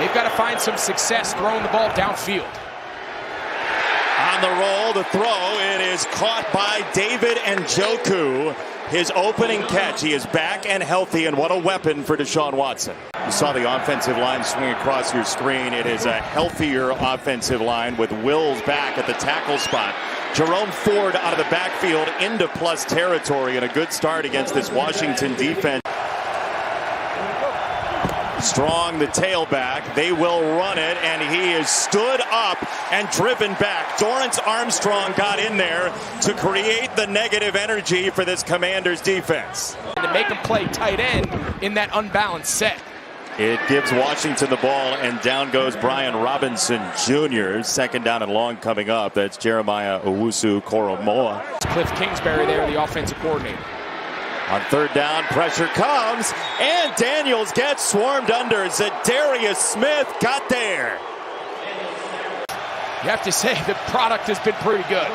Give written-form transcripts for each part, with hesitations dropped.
They've got to find some success throwing the ball downfield. On the roll, the throw, it is caught by David Njoku. His opening catch. He is back and healthy, and what a weapon for Deshaun Watson. You saw the offensive line swing across your screen. It is a healthier offensive line with Wills back at the tackle spot. Jerome Ford out of the backfield into plus territory, and a good start against this Washington defense. Strong, the tailback. They will run it, and he is stood up and driven back. Dorrance Armstrong got in there to create the negative energy for this Commanders defense. To make him play tight end in that unbalanced set. It gives Washington the ball, and down goes Brian Robinson Jr. Second down and long coming up. That's Jeremiah Owusu-Koramoah. Cliff Kingsbury there, the offensive coordinator. On third down, pressure comes, and Daniels gets swarmed under. Zadarius Smith got there. You have to say the product has been pretty good.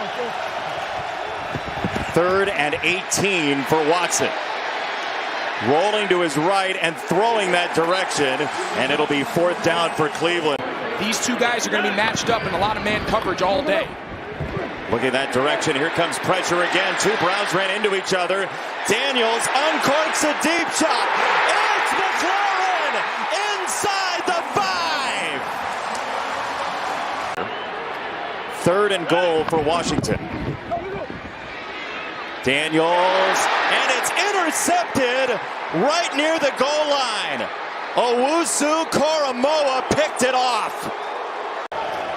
3rd and 18 for Watson. Rolling to his right and throwing that direction, and it'll be 4th down for Cleveland. These two guys are going to be matched up in a lot of man coverage all day. Looking that direction, here comes pressure again. Two Browns ran into each other. Daniels uncorks a deep shot. It's McLaurin inside the 5. 3rd and goal for Washington. Daniels, and it's intercepted right near the goal line. Owusu-Koramoah picked it off.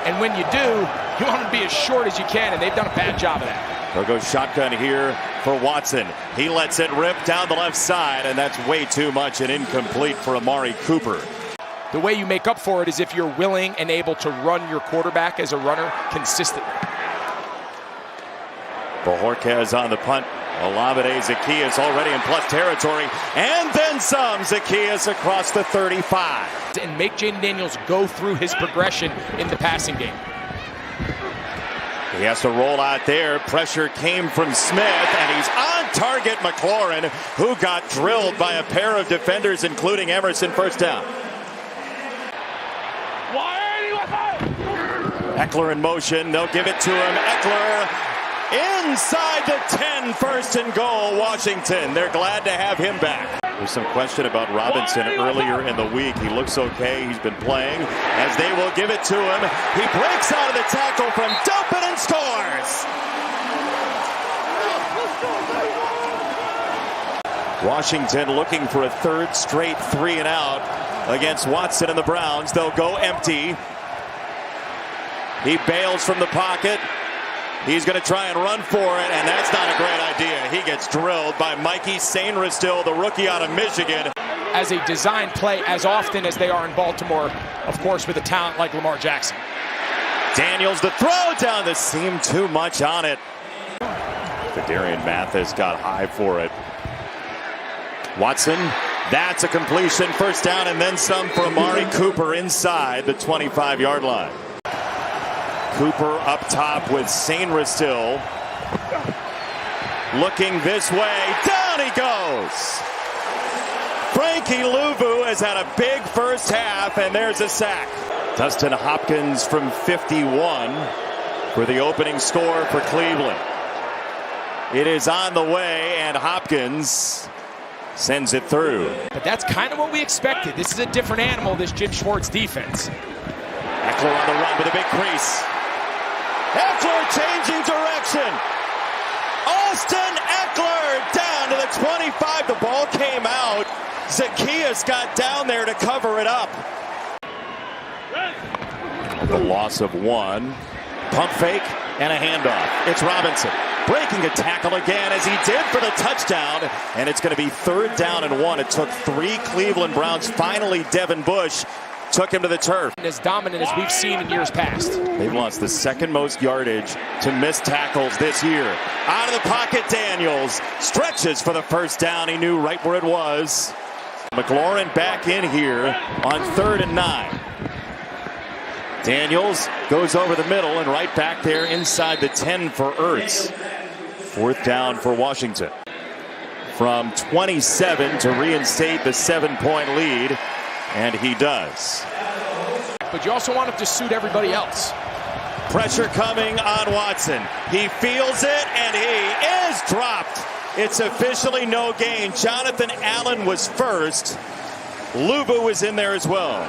And when you do, you want to be as short as you can, and they've done a bad job of that. They'll go shotgun here for Watson. He lets it rip down the left side, and that's way too much and incomplete for Amari Cooper. The way you make up for it is if you're willing and able to run your quarterback as a runner consistently. Bojorquez on the punt. Olamide Zaccheaus already in plus territory, and then some. Zaccheaus across the 35. And make Jayden Daniels go through his progression in the passing game. He has to roll out there. Pressure came from Smith, and he's on target. McLaurin, who got drilled by a pair of defenders, including Emerson. First down. Eckler in motion. They'll give it to him. Eckler inside the 10, 1st and goal, Washington. They're glad to have him back. There's some question about Robinson earlier in the week. He looks okay. He's been playing as they will give it to him. He breaks out of the tackle from Dupin and scores. Washington looking for a 3rd straight 3 and out against Watson and the Browns. They'll go empty. He bails from the pocket. He's going to try and run for it, and that's not a great idea. He gets drilled by Mikey Sainristil, the rookie out of Michigan. As a design play, as often as they are in Baltimore, of course, with a talent like Lamar Jackson. Daniels, the throw down the seam, too much on it. Phidarian Mathis got high for it. Watson, that's a completion. 1st down and then some for Amari Cooper inside the 25-yard line. Cooper up top with Sainristil. Looking this way. Down he goes. Frankie Luvu has had a big first half, and there's a sack. Dustin Hopkins from 51 for the opening score for Cleveland. It is on the way, and Hopkins sends it through. But that's kind of what we expected. This is a different animal, this Jim Schwartz defense. Eckler on the run with a big crease. Eckler changing direction. Austin Eckler down to the 25. The ball came out. Zaccheaus got down there to cover it up. The loss of 1. Pump fake and a handoff. It's Robinson breaking a tackle again as he did for the touchdown. And it's going to be 3rd down and 1. It took 3 Cleveland Browns. Finally, Devin Bush took him to the turf. As dominant as we've seen in years past. They've lost the 2nd most yardage to missed tackles this year. Out of the pocket, Daniels stretches for the 1st down. He knew right where it was. McLaurin back in here on 3rd and 9. Daniels goes over the middle and right back there inside the 10 for Ertz. 4th down for Washington. From 27 to reinstate the 7-point lead. And he does. but you also want it to suit everybody else. Pressure coming on Watson. He feels it, and he is dropped. It's officially no gain. Jonathan Allen was first. Luvu was in there as well.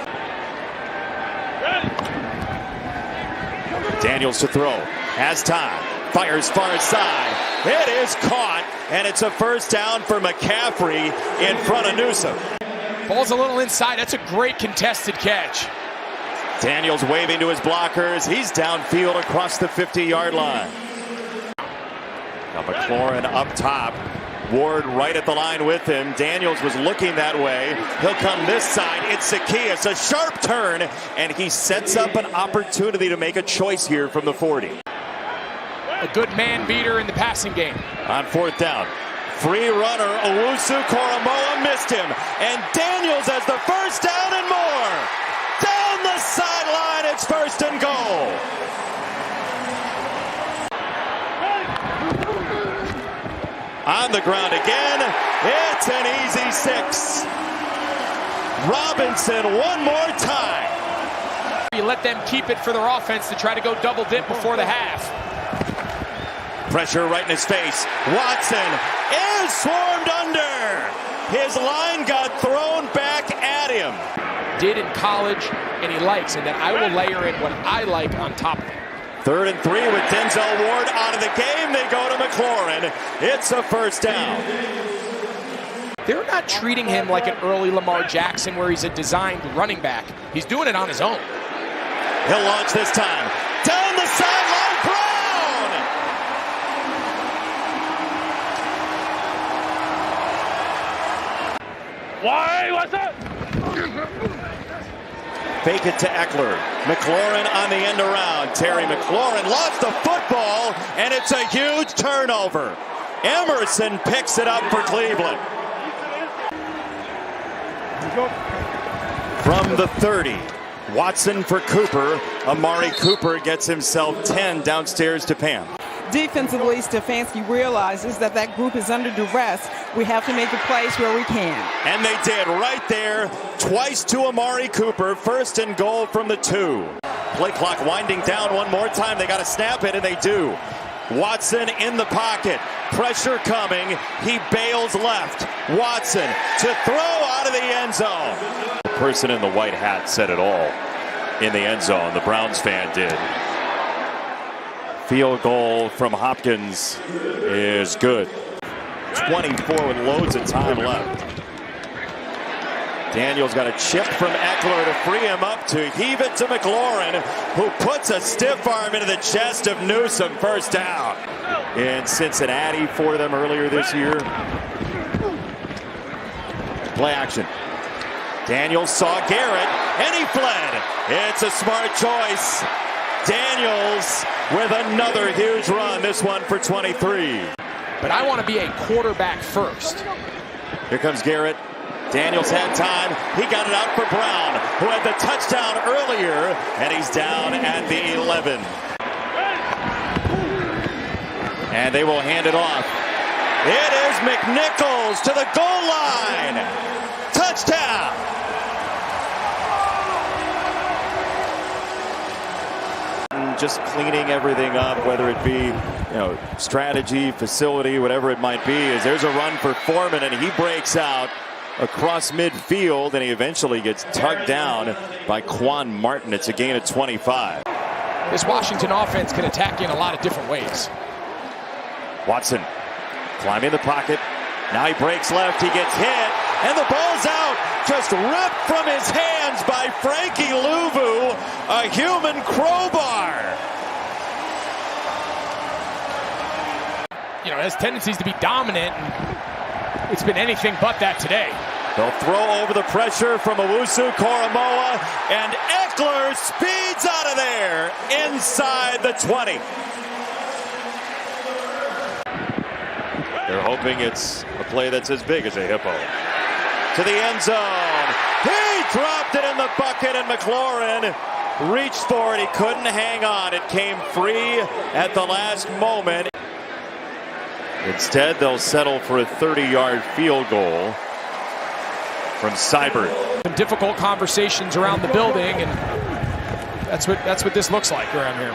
Daniels to throw. Has time. Fires far side. It is caught, and it's a first down for McCaffrey in front of Newsome. Ball's a little inside. That's a great contested catch. Daniels waving to his blockers. He's downfield across the 50-yard line. Now McLaurin up top. Ward right at the line with him. Daniels was looking that way. He'll come this side. It's Zacchaeus. A sharp turn, and he sets up an opportunity to make a choice here from the 40. A good man beater in the passing game. On fourth down. Free runner. Owusu-Koramoah missed him. And Daniels has the first down and more. Down the sideline, it's first and goal. On the ground again, it's an easy 6. Robinson one more time. You let them keep it for their offense to try to go double dip before the half. Pressure right in his face. Watson is swarmed under. His line got thrown back at him. Did in college, and he likes, and then I will layer in what I like on top of it. 3rd and 3 with Denzel Ward out of the game. They go to McLaurin. It's a first down. They're not treating him like an early Lamar Jackson where he's a designed running back. He's doing it on his own. He'll launch this time. Down the sideline, Brown! Why? What's up? Fake it to Eckler. McLaurin on the end around. Terry McLaurin lost the football, and it's a huge turnover. Emerson picks it up for Cleveland. From the 30, Watson for Cooper. Amari Cooper gets himself 10 downstairs to Pam. Defensively, Stefanski realizes that that group is under duress. We have to make the plays where we can. And they did right there, twice to Amari Cooper, first and goal from the 2. Play clock winding down one more time. They got to snap it, and they do. Watson in the pocket, pressure coming. He bails left. Watson to throw out of the end zone. The person in the white hat said it all in the end zone. The Browns fan did. Field goal from Hopkins is good. 24 with loads of time left. Daniels got a chip from Eckler to free him up to heave it to McLaurin, who puts a stiff arm into the chest of Newsome. First down in Cincinnati for them earlier this year. Play action. Daniels saw Garrett, and he fled. It's a smart choice. Daniels with another huge run, this one for 23. But I want to be a quarterback first. Here comes Garrett. Daniels had time. He got it out for Brown, who had the touchdown earlier, and he's down at the 11. And they will hand it off. It is McNichols to the goal line. Touchdown. Just cleaning everything up, whether it be strategy, facility, whatever it might be. As there's a run for Foreman, and he breaks out across midfield, and he eventually gets tugged down by Quan Martin. It's a gain of 25. This Washington offense can attack you in a lot of different ways. Watson climbing the pocket. Now he breaks left. He gets hit, and the ball's out. Just ripped from his hands by Frankie Luvu. A human crowbar. Has tendencies to be dominant. It's been anything but that today. They'll throw over the pressure from Owusu-Koramoah, and Eckler speeds out of there inside the 20. They're hoping it's a play that's as big as a hippo. To the end zone. He dropped it in the bucket, and McLaurin reached for it. He couldn't hang on. It came free at the last moment. Instead, they'll settle for a 30-yard field goal from Seibert. Some difficult conversations around the building, and That's what this looks like around here.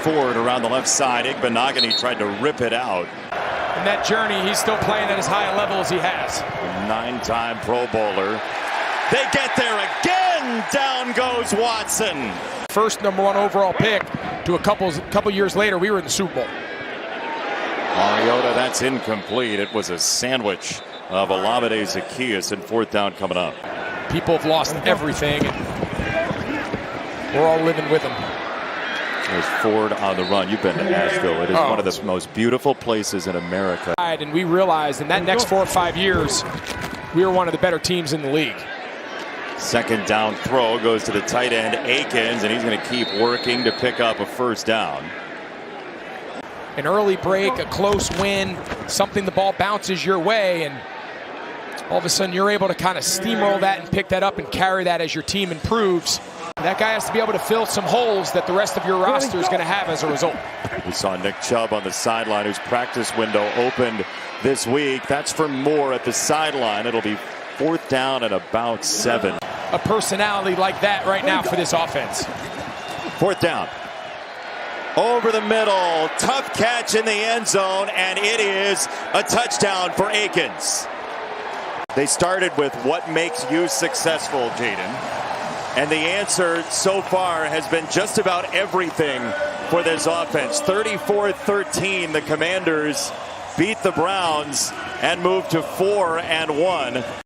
Ford around the left side. Igbinoghene tried to rip it out. In that journey, he's still playing at as high a level as he has. A 9-time Pro Bowler. They get there again. Down goes Watson. First #1 overall pick to a couple years later, we were in the Super Bowl. Mariota, that's incomplete. It was a sandwich of Olamide Zaccheaus, and 4th down coming up. People have lost everything, and we're all living with them. There's Ford on the run. You've been to Asheville. It is one of the most beautiful places in America. And we realized in that next 4 or 5 years, we were one of the better teams in the league. 2nd down throw goes to the tight end, Akins, and he's going to keep working to pick up a 1st down. An early break, a close win, something the ball bounces your way, and all of a sudden you're able to kind of steamroll that and pick that up and carry that as your team improves. That guy has to be able to fill some holes that the rest of your roster is going to have as a result. We saw Nick Chubb on the sideline, whose practice window opened this week. That's for Moore at the sideline. It'll be 4th down and about 7. A personality like that right now for this offense. 4th down. Over the middle, tough catch in the end zone, and it is a touchdown for Akins. They started with what makes you successful, Jaden. And the answer so far has been just about everything for this offense. 34-13, the Commanders beat the Browns and move to 4-1.